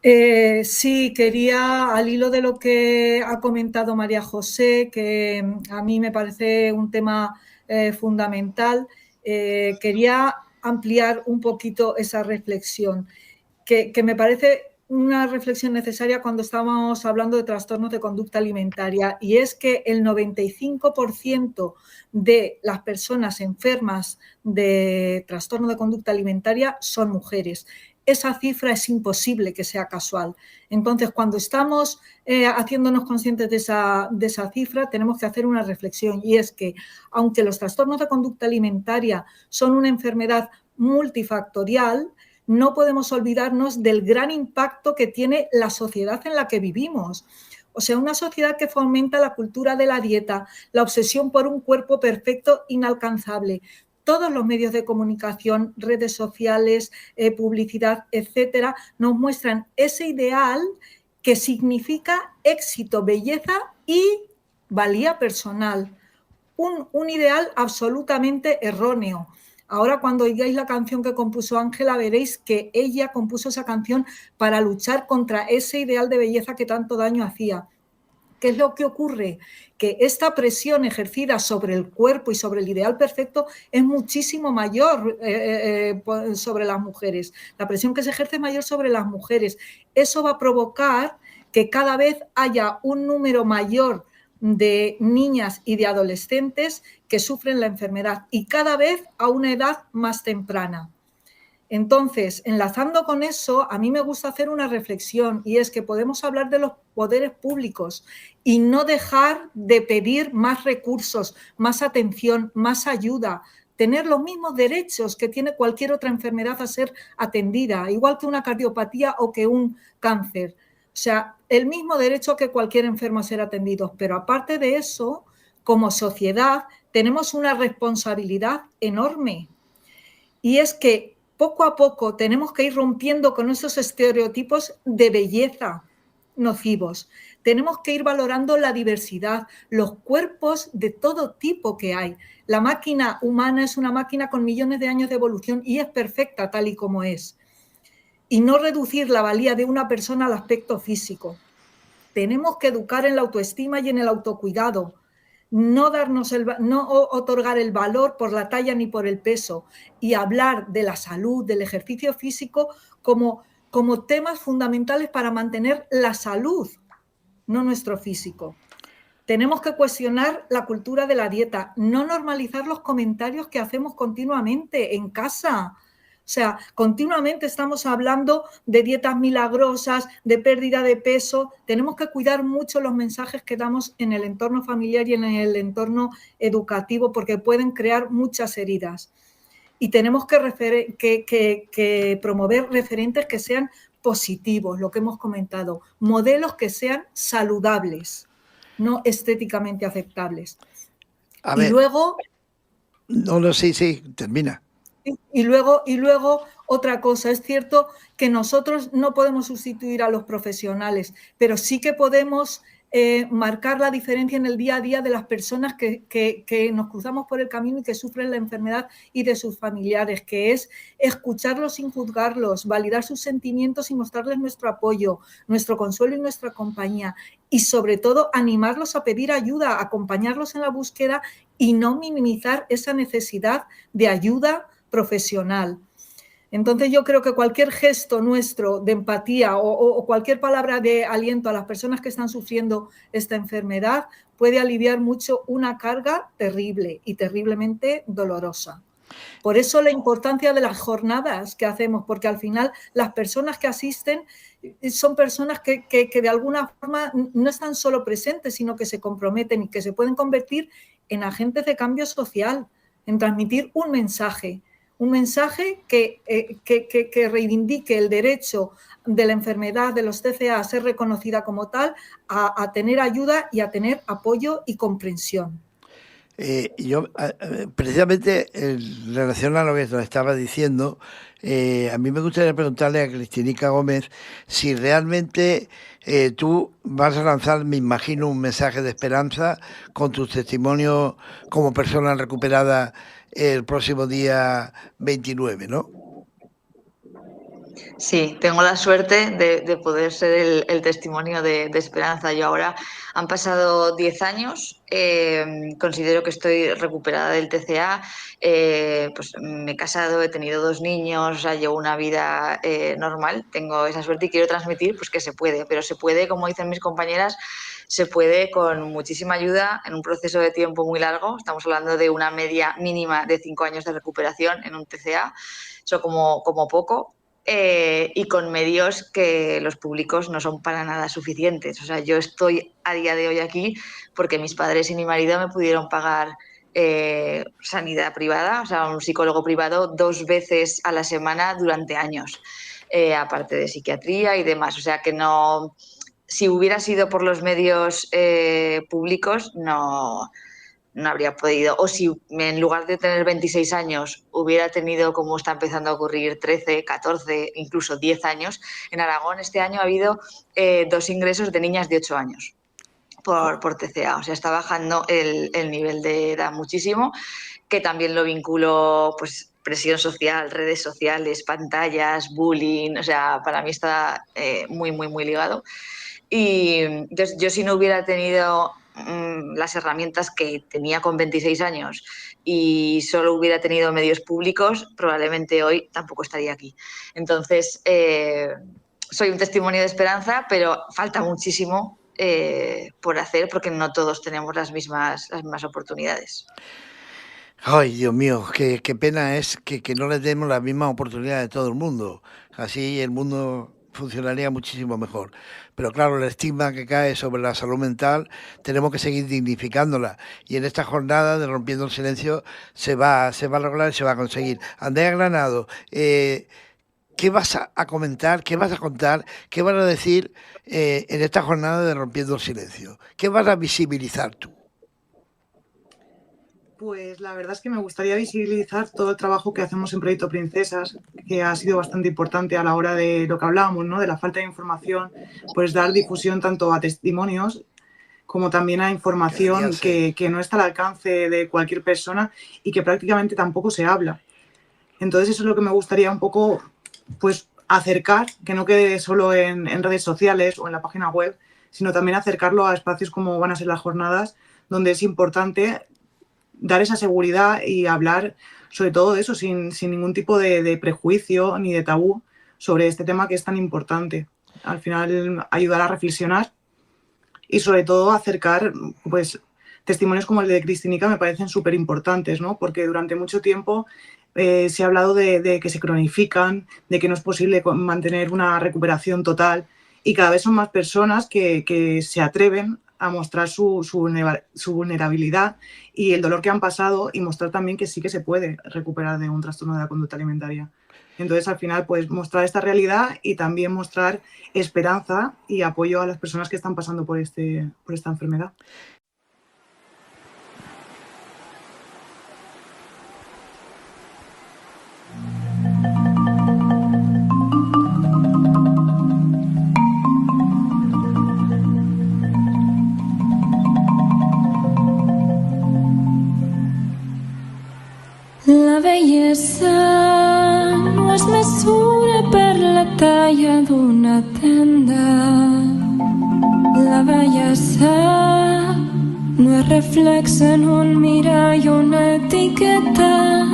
Sí, quería, al hilo de lo que ha comentado María José, que a mí me parece un tema fundamental, quería ampliar un poquito esa reflexión, que me parece una reflexión necesaria cuando estábamos hablando de trastornos de conducta alimentaria, y es que el 95% de las personas enfermas de trastorno de conducta alimentaria son mujeres. Esa cifra es imposible que sea casual. Entonces, cuando estamos haciéndonos conscientes de esa cifra, tenemos que hacer una reflexión, y es que, aunque los trastornos de conducta alimentaria son una enfermedad multifactorial, no podemos olvidarnos del gran impacto que tiene la sociedad en la que vivimos. O sea, una sociedad que fomenta la cultura de la dieta, la obsesión por un cuerpo perfecto inalcanzable. Todos los medios de comunicación, redes sociales, publicidad, etcétera, nos muestran ese ideal que significa éxito, belleza y valía personal. Un ideal absolutamente erróneo. Ahora, cuando oigáis la canción que compuso Ángela, veréis que ella compuso esa canción para luchar contra ese ideal de belleza que tanto daño hacía. ¿Qué es lo que ocurre? Que esta presión ejercida sobre el cuerpo y sobre el ideal perfecto es muchísimo mayor sobre las mujeres. La presión que se ejerce es mayor sobre las mujeres. Eso va a provocar que cada vez haya un número mayor de niñas y de adolescentes que sufren la enfermedad y cada vez a una edad más temprana. Entonces, enlazando con eso, a mí me gusta hacer una reflexión y es que podemos hablar de los poderes públicos y no dejar de pedir más recursos, más atención, más ayuda, tener los mismos derechos que tiene cualquier otra enfermedad a ser atendida, igual que una cardiopatía o que un cáncer. O sea, el mismo derecho que cualquier enfermo a ser atendido. Pero aparte de eso, como sociedad, tenemos una responsabilidad enorme y es que poco a poco tenemos que ir rompiendo con esos estereotipos de belleza nocivos. Tenemos que ir valorando la diversidad, los cuerpos de todo tipo que hay. La máquina humana es una máquina con millones de años de evolución y es perfecta tal y como es. Y no reducir la valía de una persona al aspecto físico. Tenemos que educar en la autoestima y en el autocuidado. No otorgar el valor por la talla ni por el peso y hablar de la salud, del ejercicio físico como temas fundamentales para mantener la salud, no nuestro físico. Tenemos que cuestionar la cultura de la dieta, no normalizar los comentarios que hacemos continuamente en casa. O sea, continuamente estamos hablando de dietas milagrosas, de pérdida de peso. Tenemos que cuidar mucho los mensajes que damos en el entorno familiar y en el entorno educativo porque pueden crear muchas heridas. Y tenemos que promover referentes que sean positivos, lo que hemos comentado, modelos que sean saludables, no estéticamente aceptables. A ver. Luego... No, sí, termina. Y luego otra cosa, es cierto que nosotros no podemos sustituir a los profesionales, pero sí que podemos marcar la diferencia en el día a día de las personas que nos cruzamos por el camino y que sufren la enfermedad y de sus familiares, que es escucharlos sin juzgarlos, validar sus sentimientos y mostrarles nuestro apoyo, nuestro consuelo y nuestra compañía. Y sobre todo animarlos a pedir ayuda, acompañarlos en la búsqueda y no minimizar esa necesidad de ayuda profesional. Entonces yo creo que cualquier gesto nuestro de empatía o cualquier palabra de aliento a las personas que están sufriendo esta enfermedad puede aliviar mucho una carga terrible y terriblemente dolorosa. Por eso la importancia de las jornadas que hacemos, porque al final las personas que asisten son personas que de alguna forma no están solo presentes, sino que se comprometen y que se pueden convertir en agentes de cambio social, en transmitir un mensaje que reivindique el derecho de la enfermedad de los TCA a ser reconocida como tal, a tener ayuda y a tener apoyo y comprensión. Yo, precisamente en relación a lo que nos estaba diciendo, a mí me gustaría preguntarle a Cristinica Gómez si realmente tú vas a lanzar, me imagino, un mensaje de esperanza con tu testimonio como persona recuperada el próximo día 29, ¿no? Sí, tengo la suerte de poder ser el testimonio de esperanza. Yo ahora han pasado 10 años, considero que estoy recuperada del TCA, pues me he casado, he tenido 2 niños, o sea, llevo una vida normal, tengo esa suerte y quiero transmitir pues que se puede, pero se puede, como dicen mis compañeras, se puede con muchísima ayuda en un proceso de tiempo muy largo. Estamos hablando de una media mínima de 5 años de recuperación en un TCA, eso como poco. Y con medios que los públicos no son para nada suficientes. O sea, yo estoy a día de hoy aquí porque mis padres y mi marido me pudieron pagar sanidad privada, o sea, un psicólogo privado 2 veces a la semana durante años, aparte de psiquiatría y demás. O sea, que no, si hubiera sido por los medios públicos, no habría podido, o si en lugar de tener 26 años hubiera tenido, como está empezando a ocurrir, 13, 14, incluso 10 años, en Aragón este año ha habido 2 ingresos de niñas de 8 años por TCA, o sea, está bajando el nivel de edad muchísimo, que también lo vinculo, pues, presión social, redes sociales, pantallas, bullying, o sea, para mí está muy, muy, muy ligado. Y entonces yo, si no hubiera tenido las herramientas que tenía con 26 años y solo hubiera tenido medios públicos, probablemente hoy tampoco estaría aquí. Entonces, soy un testimonio de esperanza, pero falta muchísimo por hacer, porque no todos tenemos las mismas oportunidades. Ay, Dios mío, qué pena es que no les demos las mismas oportunidades a todo el mundo. Así el mundo funcionaría muchísimo mejor. Pero claro, el estigma que cae sobre la salud mental, tenemos que seguir dignificándola. Y en esta jornada de Rompiendo el Silencio se va a lograr y se va a conseguir. Andrea Granado, ¿qué vas a comentar, qué vas a contar, qué vas a decir en esta jornada de Rompiendo el Silencio? ¿Qué vas a visibilizar tú? Pues la verdad es que me gustaría visibilizar todo el trabajo que hacemos en Proyecto Princesas, que ha sido bastante importante a la hora de lo que hablábamos, ¿no? De la falta de información, pues dar difusión tanto a testimonios como también a información que no está al alcance de cualquier persona y que prácticamente tampoco se habla. Entonces eso es lo que me gustaría un poco, pues, acercar, que no quede solo en redes sociales o en la página web, sino también acercarlo a espacios como van a ser las jornadas, donde es importante dar esa seguridad y hablar sobre todo de eso sin ningún tipo de prejuicio ni de tabú sobre este tema que es tan importante. Al final, ayudar a reflexionar y sobre todo acercar, pues, testimonios como el de Cristinica me parecen súper importantes, ¿no? Porque durante mucho tiempo se ha hablado de que se cronifican, de que no es posible mantener una recuperación total, y cada vez son más personas que se atreven a mostrar su vulnerabilidad y el dolor que han pasado, y mostrar también que sí que se puede recuperar de un trastorno de la conducta alimentaria. Entonces, al final, pues mostrar esta realidad y también mostrar esperanza y apoyo a las personas que están pasando por esta enfermedad. La bellesa no es mesura per la talla d'una tenda. La bellesa no es reflex en un mirall o una etiqueta.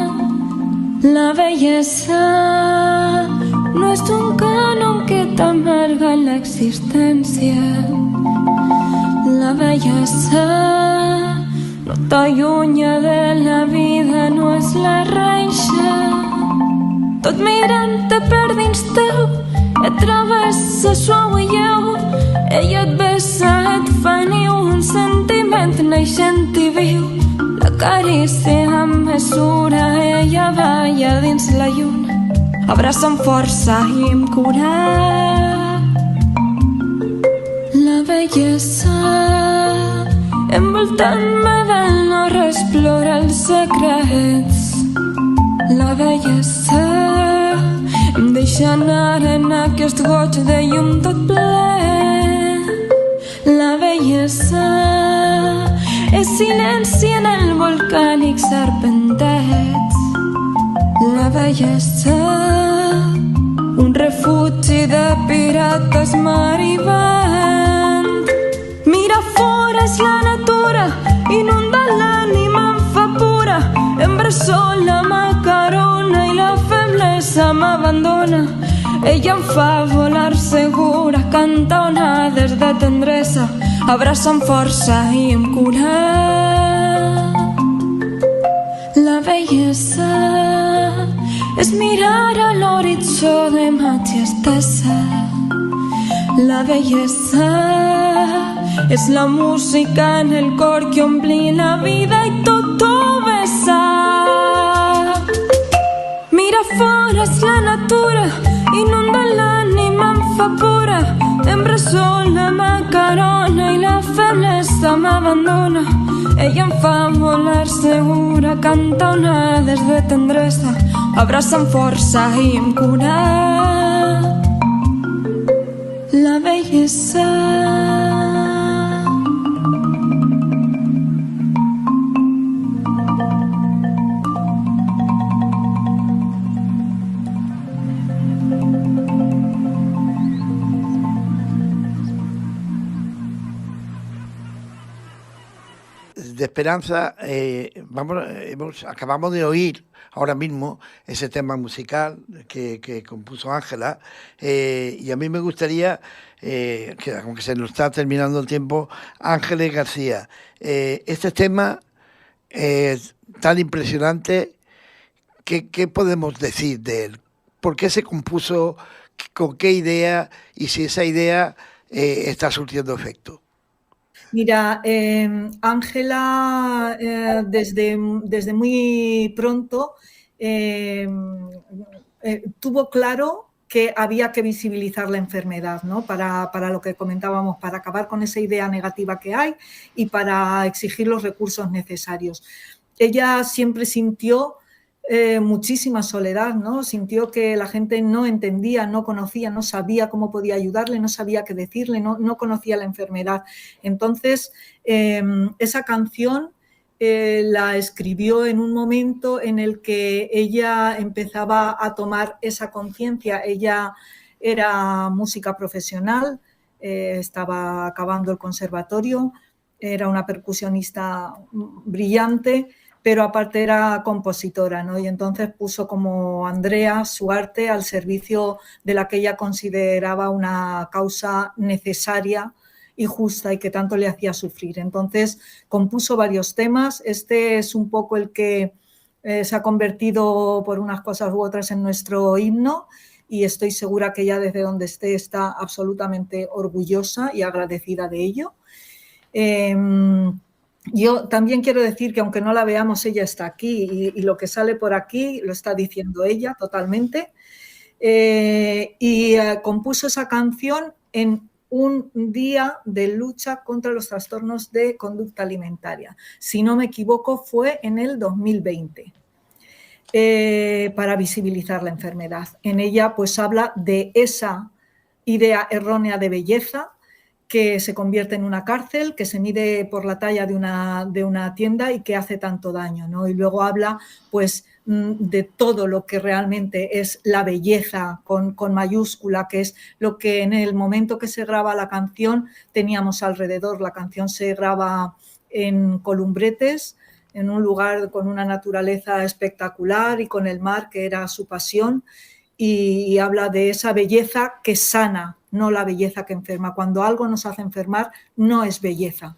La bellesa no es un canon que t'amarga la existència. La bellesa no t'allunya de la vida, no és la reixa. Tot mirant-te per dins teu et trobes la suau i lleu. Ella et besa, et fa niu, un sentiment naixent i viu. La carícia amb mesura, ella balla dins la lluna. Abraça amb força i amb cura. La bellesa envoltant-me del no explora els secrets. La bellesa em deixa anar en aquest goig de llum tot ple. La bellesa és silenci en el volcànic serpentets. La bellesa, un refugi de pirates mar i vent. Mira fora és la natura, inunda l'ànima, em fa pura. Embressol la macarona i la feblesa m'abandona. Ella em fa volar segura, canta onades de tendresa, abraça amb força i amb cura. La bellesa és mirar a l'horitzó de majestuosa. La bellesa és la música en el cor que ompli la vida i tot ho besa. Mira fora és la natura, inunda l'ànima, em fa pura. Embressol la macarona i la feblesa m'abandona. Ella em fa volar segura, canta onades de tendresa, abraça amb força i amb cura. La bellesa. esperanza, acabamos de oír ahora mismo ese tema musical que compuso Ángela, y a mí me gustaría, que aunque se nos está terminando el tiempo, Ángeles García, este tema tan impresionante, ¿qué podemos decir de él? ¿Por qué se compuso? ¿Con qué idea? Y si esa idea está surtiendo efecto. Mira, Ángela desde muy pronto tuvo claro que había que visibilizar la enfermedad, ¿no? Para lo que comentábamos, para acabar con esa idea negativa que hay y para exigir los recursos necesarios. Ella siempre sintió muchísima soledad, ¿no? Sintió que la gente no entendía, no conocía, no sabía cómo podía ayudarle, no sabía qué decirle, no conocía la enfermedad. Entonces, esa canción la escribió en un momento en el que ella empezaba a tomar esa conciencia. Ella era música profesional, estaba acabando el conservatorio, era una percusionista brillante, pero aparte era compositora, ¿no? Y entonces puso como Andrea su arte al servicio de la que ella consideraba una causa necesaria y justa y que tanto le hacía sufrir. Entonces compuso varios temas. Este es un poco el que se ha convertido por unas cosas u otras en nuestro himno, y estoy segura que ella desde donde esté está absolutamente orgullosa y agradecida de ello. Yo también quiero decir que aunque no la veamos, ella está aquí y lo que sale por aquí lo está diciendo ella totalmente. Compuso esa canción en un día de lucha contra los trastornos de conducta alimentaria. Si no me equivoco, fue en el 2020, para visibilizar la enfermedad. En ella pues habla de esa idea errónea de belleza que se convierte en una cárcel, que se mide por la talla de una tienda y que hace tanto daño, ¿no? Y luego habla pues de todo lo que realmente es la belleza con mayúscula, que es lo que en el momento que se graba la canción teníamos alrededor. La canción se graba en Columbretes, en un lugar con una naturaleza espectacular y con el mar, que era su pasión, y habla de esa belleza que sana, no la belleza que enferma. Cuando algo nos hace enfermar, no es belleza,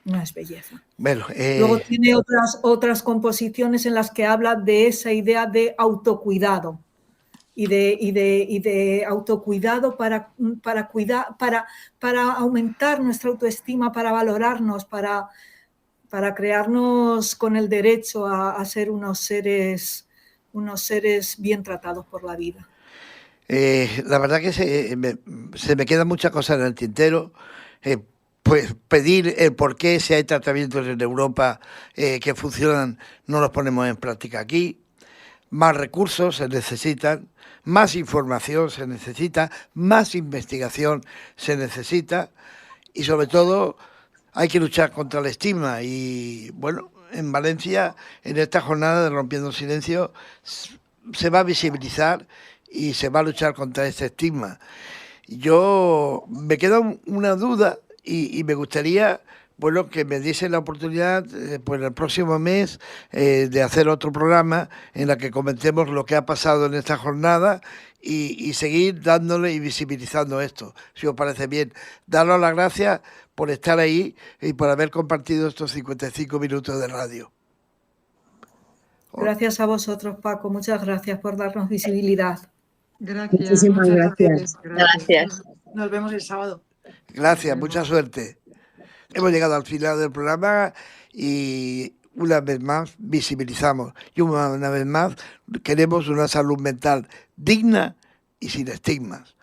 no es belleza. Bueno, luego tiene otras composiciones en las que habla de esa idea de autocuidado y de autocuidado para cuidar, para aumentar nuestra autoestima, para valorarnos, para crearnos con el derecho a ser unos seres bien tratados por la vida. La verdad que se me quedan muchas cosas en el tintero. Pues pedir el por qué, si hay tratamientos en Europa que funcionan, no los ponemos en práctica aquí. Más recursos se necesitan, más información se necesita, más investigación se necesita, y sobre todo hay que luchar contra el estigma. Y bueno, en Valencia, en esta jornada de Rompiendo Silencio, se va a visibilizar y se va a luchar contra este estigma. Yo me queda una duda y me gustaría, bueno, que me diesen la oportunidad, pues el próximo mes, de hacer otro programa en el que comentemos lo que ha pasado en esta jornada y seguir dándole y visibilizando esto, si os parece bien. Daros las gracias por estar ahí y por haber compartido estos 55 minutos de radio. Gracias a vosotros, Paco. Muchas gracias por darnos visibilidad. Gracias. Muchísimas gracias. Gracias. Nos vemos el sábado. Gracias, mucha suerte. Hemos llegado al final del programa y una vez más visibilizamos y una vez más queremos una salud mental digna y sin estigmas.